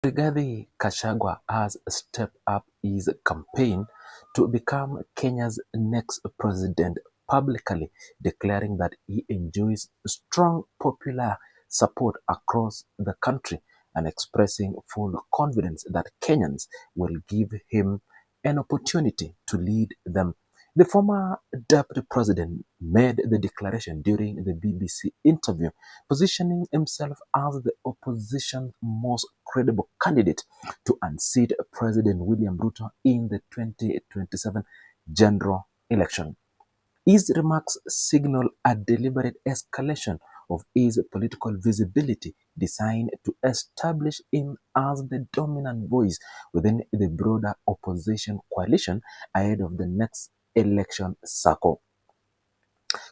Rigathi Gachagua has stepped up his campaign to become Kenya's next president, publicly declaring that he enjoys strong popular support across the country and expressing full confidence that Kenyans will give him an opportunity to lead them. The former deputy president made the declaration during the BBC interview, positioning himself as the opposition's most credible candidate to unseat President William Ruto in the 2027 general election. His remarks signal a deliberate escalation of his political visibility, designed to establish him as the dominant voice within the broader opposition coalition ahead of the next election cycle.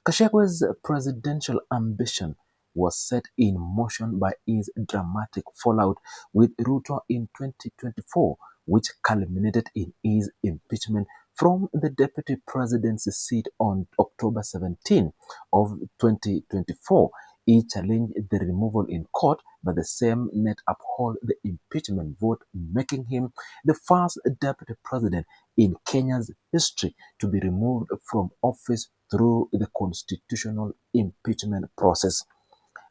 Gashagua's presidential ambition was set in motion by his dramatic fallout with Ruto in 2024, which culminated in his impeachment from the deputy presidency seat on October 17 of 2024. He challenged the removal in court, but the same net upheld the impeachment vote, making him the first deputy president in Kenya's history to be removed from office through the constitutional impeachment process.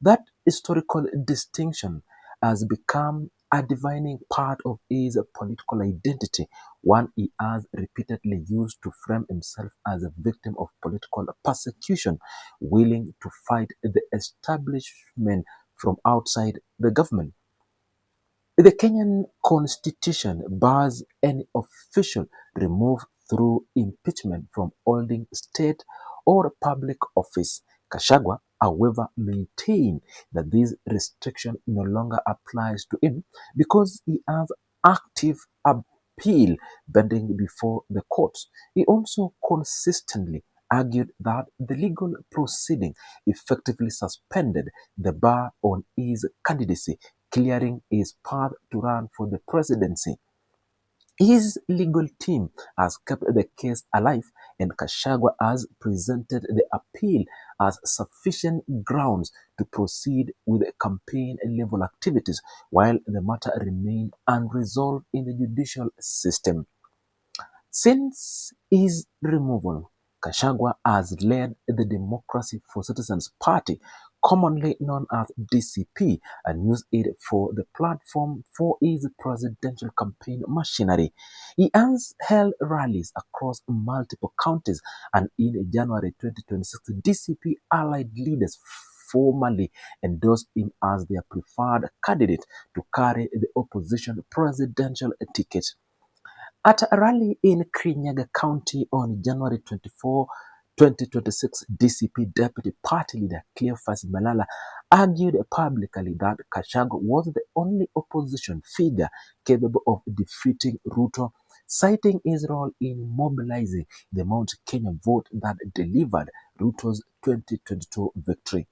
That historical distinction has become a defining part of his political identity, one he has repeatedly used to frame himself as a victim of political persecution, willing to fight the establishment from outside the government. The Kenyan constitution bars any official removed through impeachment from holding state or public office. Gachagua, however, maintained that this restriction no longer applies to him because he has active appeal pending before the courts. He also consistently argued that the legal proceeding effectively suspended the bar on his candidacy, clearing his path to run for the presidency. His legal team has kept the case alive, and Gachagua has presented the appeal as sufficient grounds to proceed with campaign level activities while the matter remains unresolved in the judicial system. Since his removal, Gachagua has led the Democracy for Citizens Party, commonly known as DCP, and used it for the platform for his presidential campaign machinery. He has held rallies across multiple counties, and in January 2026, DCP allied leaders formally endorsed him as their preferred candidate to carry the opposition presidential ticket. At a rally in Kirinyaga County on January 24, 2026, DCP Deputy Party Leader Cleophas Malala argued publicly that Gachagua was the only opposition figure capable of defeating Ruto, citing his role in mobilizing the Mount Kenya vote that delivered Ruto's 2022 victory.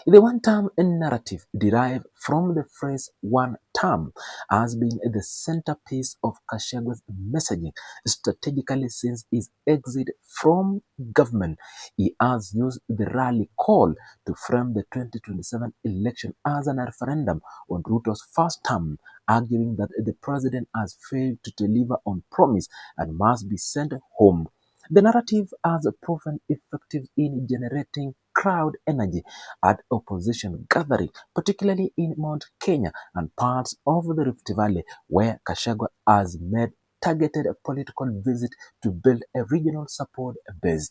The one-term narrative, derived from the phrase one term, has been the centerpiece of Gashagua's messaging strategically since his exit from government. He has used the rally call to frame the 2027 election as an referendum on Ruto's first term, arguing that the president has failed to deliver on promise and must be sent home. The narrative has proven effective in generating crowd energy at opposition gathering, particularly in Mount Kenya and parts of the Rift Valley, where Gachagua has made targeted political visit to build a regional support base.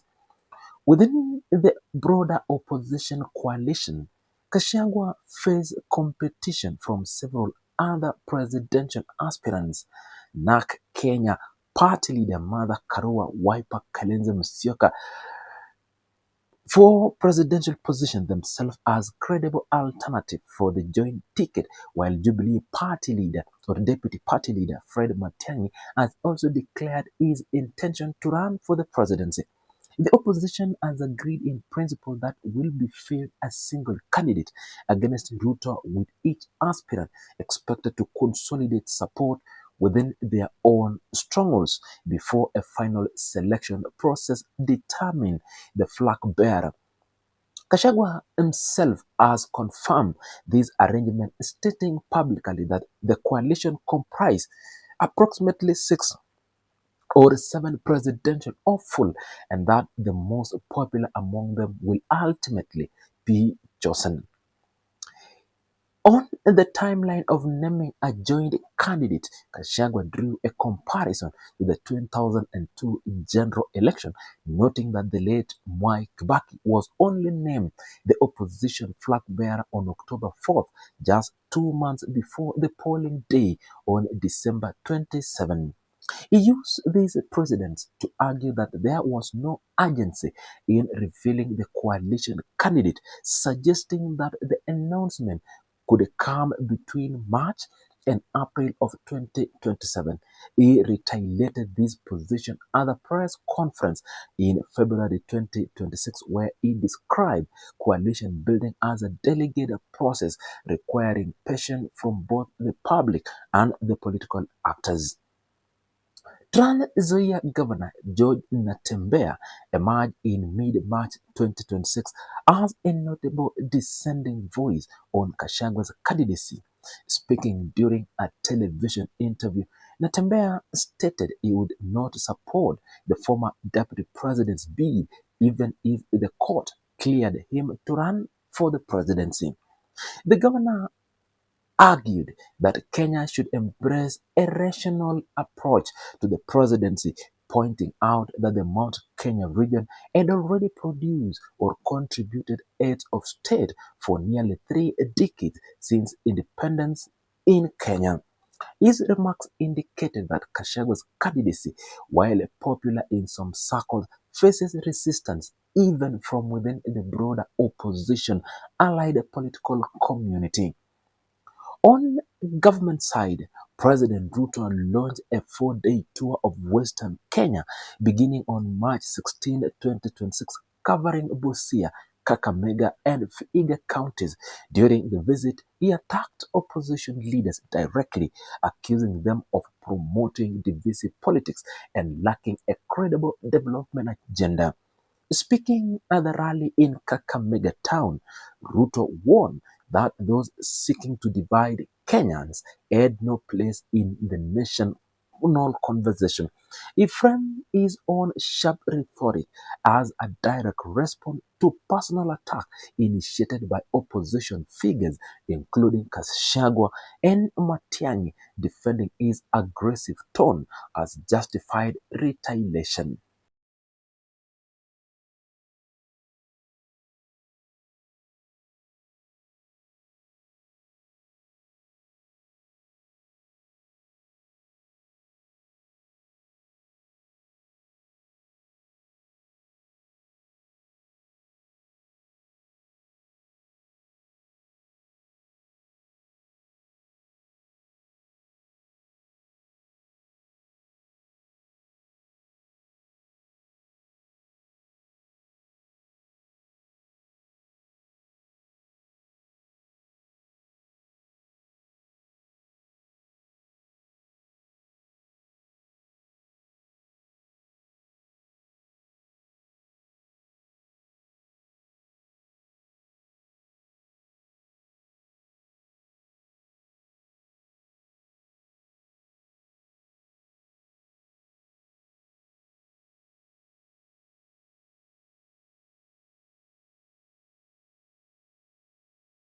Within the broader opposition coalition, Gachagua faced competition from several other presidential aspirants. NAK Kenya Party leader Martha Karua Wiper Kalonzo Musyoka for presidential position themselves as credible alternative for the joint ticket, while Jubilee party leader or deputy party leader Fred Matiang'i has also declared his intention to run for the presidency. The opposition has agreed in principle that will be field a single candidate against Ruto, with each aspirant expected to consolidate support within their own strongholds before a final selection process determine the flag bearer. Gachagua himself has confirmed this arrangement, stating publicly that the coalition comprised approximately 6 or 7 presidential hopeful and that the most popular among them will ultimately be chosen. On the timeline of naming a joint candidate, Gachagua drew a comparison to the 2002 general election, noting that the late Mwai Kibaki was only named the opposition flag bearer on October 4th, just 2 months before the polling day on December 27. He used these precedents to argue that there was no urgency in revealing the coalition candidate, suggesting that the announcement could come between March and April of 2027. He reiterated this position at the press conference in February 2026, where he described coalition building as a delicate process requiring patience from both the public and the political actors. Trans Nzoia Governor George Natembeya emerged in mid-March 2026 as a notable dissenting voice on Gashagua's candidacy. Speaking during a television interview, Natembeya stated he would not support the former deputy president's bid even if the court cleared him to run for the presidency. The governor argued that Kenya should embrace a rational approach to the presidency, pointing out that the Mount Kenya region had already produced or contributed heads of state for nearly 3 decades since independence in Kenya. His remarks indicated that Kashago's candidacy, while popular in some circles, faces resistance even from within the broader opposition allied political community. On government side, President Ruto launched a 4-day tour of Western Kenya beginning on March 16, 2026, covering Busia, Kakamega, and Vihiga counties. During the visit, he attacked opposition leaders directly, accusing them of promoting divisive politics and lacking a credible development agenda. Speaking at the rally in Kakamega town, Ruto warned that those seeking to divide Kenyans had no place in the national conversation. He framed his own sharp rhetoric as a direct response to personal attack initiated by opposition figures, including Kashagwa and Matiang'i, defending his aggressive tone as justified retaliation.